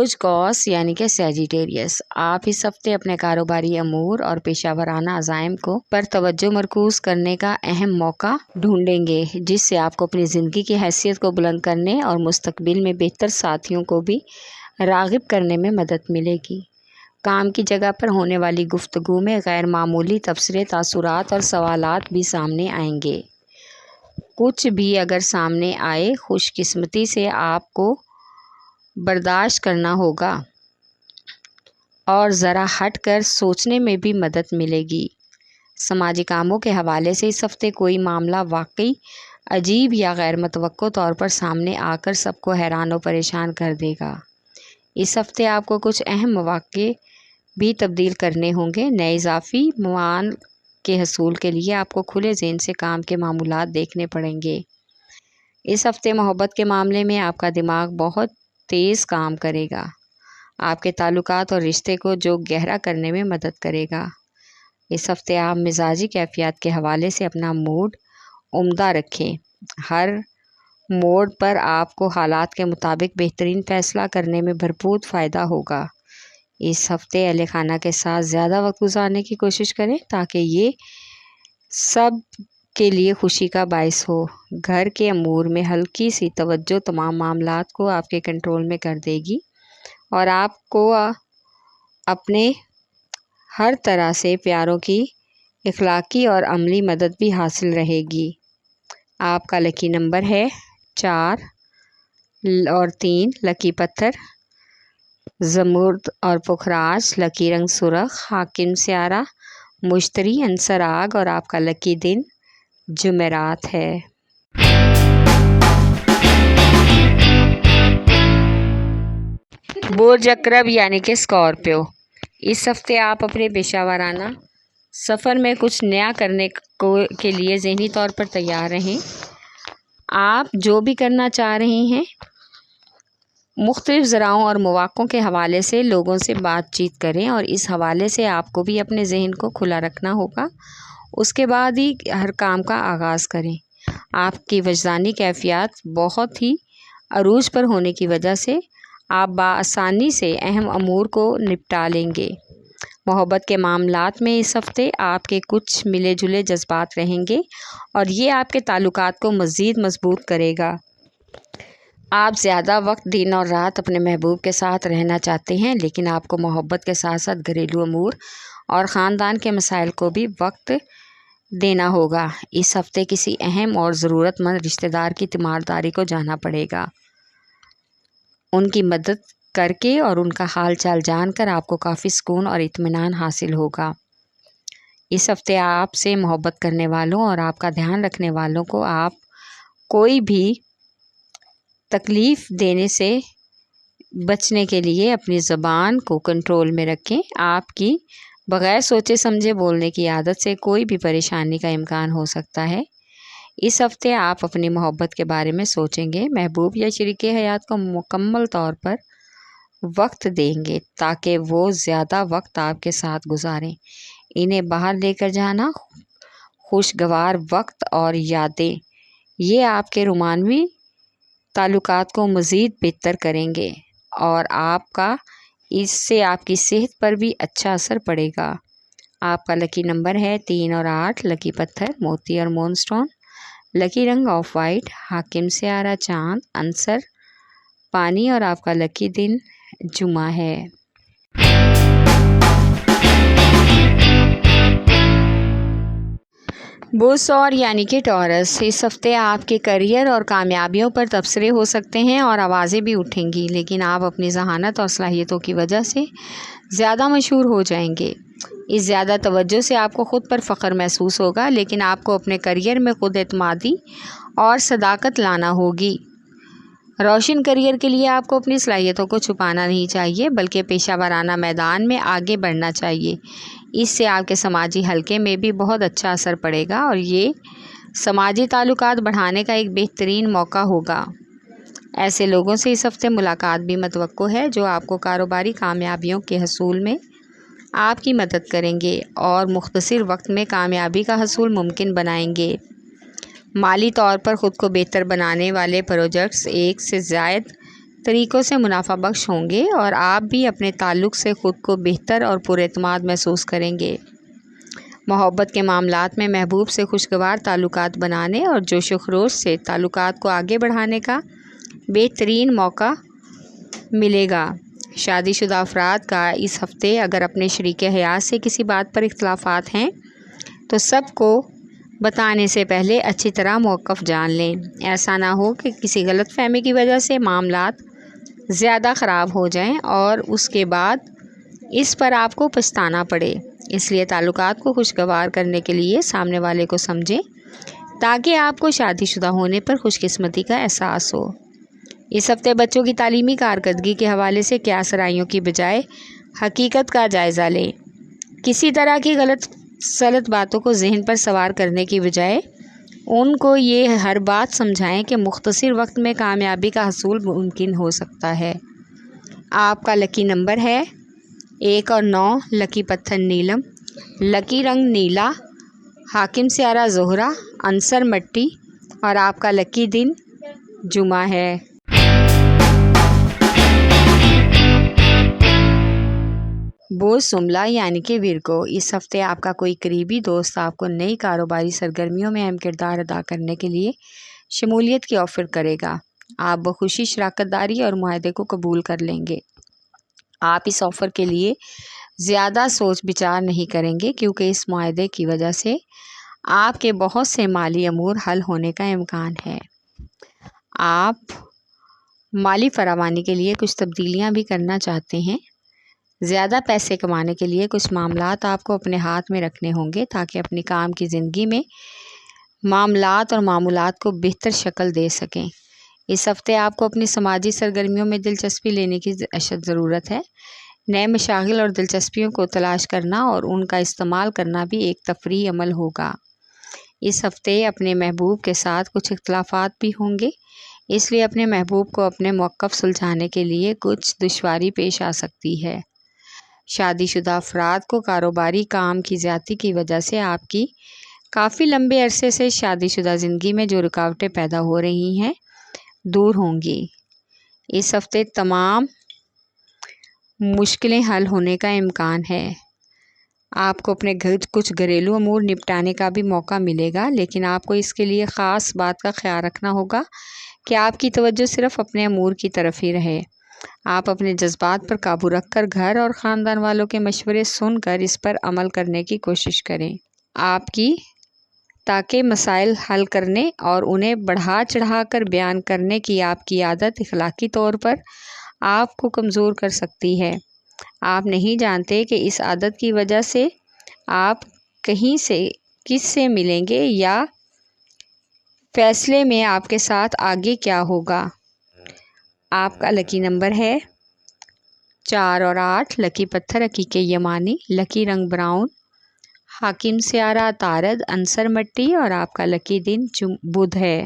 بوجھ قوس یعنی کہ سیجیٹیریس، آپ اس ہفتے اپنے کاروباری امور اور پیشہ ورانہ عزائم پر توجہ مرکوز کرنے کا اہم موقع ڈھونڈیں گے، جس سے آپ کو اپنی زندگی کی حیثیت کو بلند کرنے اور مستقبل میں بہتر ساتھیوں کو بھی راغب کرنے میں مدد ملے گی۔ کام کی جگہ پر ہونے والی گفتگو میں غیر معمولی تبصرے، تاثرات اور سوالات بھی سامنے آئیں گے۔ کچھ بھی اگر سامنے آئے، خوش قسمتی سے آپ کو برداشت کرنا ہوگا اور ذرا ہٹ کر سوچنے میں بھی مدد ملے گی۔ سماجی کاموں کے حوالے سے اس ہفتے کوئی معاملہ واقعی عجیب یا غیر متوقع طور پر سامنے آ کر سب کو حیران و پریشان کر دے گا۔ اس ہفتے آپ کو کچھ اہم مواقع بھی تبدیل کرنے ہوں گے۔ نئے اضافی مواد کے حصول کے لیے آپ کو کھلے ذہن سے کام کے معاملات دیکھنے پڑیں گے۔ اس ہفتے محبت کے معاملے میں آپ کا دماغ بہت تیز کام کرے گا، آپ کے تعلقات اور رشتے کو جو گہرا کرنے میں مدد کرے گا۔ اس ہفتے آپ مزاجی کیفیات کے حوالے سے اپنا موڈ عمدہ رکھیں۔ ہر موڑ پر آپ کو حالات کے مطابق بہترین فیصلہ کرنے میں بھرپور فائدہ ہوگا۔ اس ہفتے اہل خانہ کے ساتھ زیادہ وقت گزارنے کی کوشش کریں تاکہ یہ سب کے لیے خوشی کا باعث ہو۔ گھر کے امور میں ہلکی سی توجہ تمام معاملات کو آپ کے کنٹرول میں کر دے گی اور آپ کو اپنے ہر طرح سے پیاروں کی اخلاقی اور عملی مدد بھی حاصل رہے گی۔ آپ کا لکی نمبر ہے 4 اور 3۔ لکی پتھر زمرد اور پکھراج۔ لکی رنگ سرخ، حاکم سیارہ مشتری، عنصر آگ، اور آپ کا لکی دن جمعرات ہے۔ برج عقرب یعنی کہ اسکارپیو، اس ہفتے آپ اپنے پیشہ ورانہ سفر میں کچھ نیا کرنے کے لیے ذہنی طور پر تیار رہیں۔ آپ جو بھی کرنا چاہ رہے ہیں، مختلف ذرائع اور مواقع کے حوالے سے لوگوں سے بات چیت کریں اور اس حوالے سے آپ کو بھی اپنے ذہن کو کھلا رکھنا ہوگا۔ اس کے بعد ہی ہر کام کا آغاز کریں۔ آپ کی وجدانی کیفیات بہت ہی عروج پر ہونے کی وجہ سے آپ بآسانی سے اہم امور کو نپٹا لیں گے۔ محبت کے معاملات میں اس ہفتے آپ کے کچھ ملے جلے جذبات رہیں گے اور یہ آپ کے تعلقات کو مزید مضبوط کرے گا۔ آپ زیادہ وقت دن اور رات اپنے محبوب کے ساتھ رہنا چاہتے ہیں، لیکن آپ کو محبت کے ساتھ ساتھ گھریلو امور اور خاندان کے مسائل کو بھی وقت دینا ہوگا۔ اس ہفتے کسی اہم اور ضرورت مند رشتہ دار کی تیمارداری کو جانا پڑے گا۔ ان کی مدد کر کے اور ان کا حال چال جان کر آپ کو کافی سکون اور اطمینان حاصل ہوگا۔ اس ہفتے آپ سے محبت کرنے والوں اور آپ کا دھیان رکھنے والوں کو آپ کوئی بھی تکلیف دینے سے بچنے کے لیے اپنی زبان کو کنٹرول میں رکھیں۔ آپ کی بغیر سوچے سمجھے بولنے کی عادت سے کوئی بھی پریشانی کا امکان ہو سکتا ہے۔ اس ہفتے آپ اپنی محبت کے بارے میں سوچیں گے، محبوب یا شریک حیات کو مکمل طور پر وقت دیں گے تاکہ وہ زیادہ وقت آپ کے ساتھ گزاریں۔ انہیں باہر لے کر جانا، خوشگوار وقت اور یادیں، یہ آپ کے رومانوی تعلقات کو مزید بہتر کریں گے اور اس سے آپ کی صحت پر بھی اچھا اثر پڑے گا۔ آپ کا لکی نمبر ہے 3 اور 8۔ لکی پتھر موتی اور مون سٹون۔ لکی رنگ آف وائٹ، حاکم سیارہ چاند، عنصر پانی، اور آپ کا لکی دن جمعہ ہے۔ بوسور یعنی کہ ٹورس، اس ہفتے آپ کے کیریئر اور کامیابیوں پر تبصرے ہو سکتے ہیں اور آوازیں بھی اٹھیں گی، لیکن آپ اپنی ذہانت اور صلاحیتوں کی وجہ سے زیادہ مشہور ہو جائیں گے۔ اس زیادہ توجہ سے آپ کو خود پر فخر محسوس ہوگا، لیکن آپ کو اپنے کیریئر میں خود اعتمادی اور صداقت لانا ہوگی۔ روشن کیریئر کے لیے آپ کو اپنی صلاحیتوں کو چھپانا نہیں چاہیے، بلکہ پیشہ ورانہ میدان میں آگے بڑھنا چاہیے۔ اس سے آپ کے سماجی حلقے میں بھی بہت اچھا اثر پڑے گا اور یہ سماجی تعلقات بڑھانے کا ایک بہترین موقع ہوگا۔ ایسے لوگوں سے اس ہفتے ملاقات بھی متوقع ہے جو آپ کو کاروباری کامیابیوں کے حصول میں آپ کی مدد کریں گے اور مختصر وقت میں کامیابی کا حصول ممکن بنائیں گے۔ مالی طور پر خود کو بہتر بنانے والے پروجیکٹس ایک سے زائد طریقوں سے منافع بخش ہوں گے اور آپ بھی اپنے تعلق سے خود کو بہتر اور پراعتماد محسوس کریں گے۔ محبت کے معاملات میں محبوب سے خوشگوار تعلقات بنانے اور جوش و خروش سے تعلقات کو آگے بڑھانے کا بہترین موقع ملے گا۔ شادی شدہ افراد کا اس ہفتے اگر اپنے شریک حیات سے کسی بات پر اختلافات ہیں تو سب کو بتانے سے پہلے اچھی طرح موقف جان لیں۔ ایسا نہ ہو کہ کسی غلط فہمی کی وجہ سے معاملات زیادہ خراب ہو جائیں اور اس کے بعد اس پر آپ کو پچھتانا پڑے۔ اس لیے تعلقات کو خوشگوار کرنے کے لیے سامنے والے کو سمجھیں تاکہ آپ کو شادی شدہ ہونے پر خوش قسمتی کا احساس ہو۔ اس ہفتے بچوں کی تعلیمی کارکردگی کے حوالے سے قیاس آرائیوں کی بجائے حقیقت کا جائزہ لیں۔ کسی طرح کی غلط باتوں کو ذہن پر سوار کرنے کی بجائے ان کو یہ ہر بات سمجھائیں کہ مختصر وقت میں کامیابی کا حصول ممکن ہو سکتا ہے۔ آپ کا لکی نمبر ہے 1 اور 9، لکی پتھر نیلم، لکی رنگ نیلا، حاکم سیارہ زہرہ، عنصر مٹی اور آپ کا لکی دن جمعہ ہے۔ بوجھ سملہ یعنی کہ ورگو، اس ہفتے آپ کا کوئی قریبی دوست آپ کو نئی کاروباری سرگرمیوں میں اہم کردار ادا کرنے کے لیے شمولیت کی آفر کرے گا۔ آپ بخوشی شراکت داری اور معاہدے کو قبول کر لیں گے۔ آپ اس آفر کے لیے زیادہ سوچ بچار نہیں کریں گے کیونکہ اس معاہدے کی وجہ سے آپ کے بہت سے مالی امور حل ہونے کا امکان ہے۔ آپ مالی فراوانی کے لیے کچھ تبدیلیاں بھی کرنا چاہتے ہیں۔ زیادہ پیسے کمانے کے لیے کچھ معاملات آپ کو اپنے ہاتھ میں رکھنے ہوں گے تاکہ اپنی کام کی زندگی میں معاملات اور معمولات کو بہتر شکل دے سکیں۔ اس ہفتے آپ کو اپنی سماجی سرگرمیوں میں دلچسپی لینے کی اشد ضرورت ہے۔ نئے مشاغل اور دلچسپیوں کو تلاش کرنا اور ان کا استعمال کرنا بھی ایک تفریحی عمل ہوگا۔ اس ہفتے اپنے محبوب کے ساتھ کچھ اختلافات بھی ہوں گے، اس لیے اپنے محبوب کو اپنے موقف سلجھانے کے لیے کچھ دشواری پیش آ سکتی ہے۔ شادی شدہ افراد کو کاروباری کام کی زیادتی کی وجہ سے آپ کی کافی لمبے عرصے سے شادی شدہ زندگی میں جو رکاوٹیں پیدا ہو رہی ہیں دور ہوں گی۔ اس ہفتے تمام مشکلیں حل ہونے کا امکان ہے۔ آپ کو اپنے کچھ گھریلو امور نپٹانے کا بھی موقع ملے گا، لیکن آپ کو اس کے لیے خاص بات کا خیال رکھنا ہوگا کہ آپ کی توجہ صرف اپنے امور کی طرف ہی رہے۔ آپ اپنے جذبات پر قابو رکھ کر گھر اور خاندان والوں کے مشورے سن کر اس پر عمل کرنے کی کوشش کریں۔ آپ کی تاکہ مسائل حل کرنے اور انہیں بڑھا چڑھا کر بیان کرنے کی آپ کی عادت اخلاقی طور پر آپ کو کمزور کر سکتی ہے۔ آپ نہیں جانتے کہ اس عادت کی وجہ سے آپ کس سے ملیں گے یا فیصلے میں آپ کے ساتھ آگے کیا ہوگا۔ آپ کا لکی نمبر ہے 4 اور 8، لکی پتھر عقیق یمانی، لکی رنگ براؤن، حاکم سیارہ عطارد، عنصر مٹی اور آپ کا لکی دن بدھ ہے۔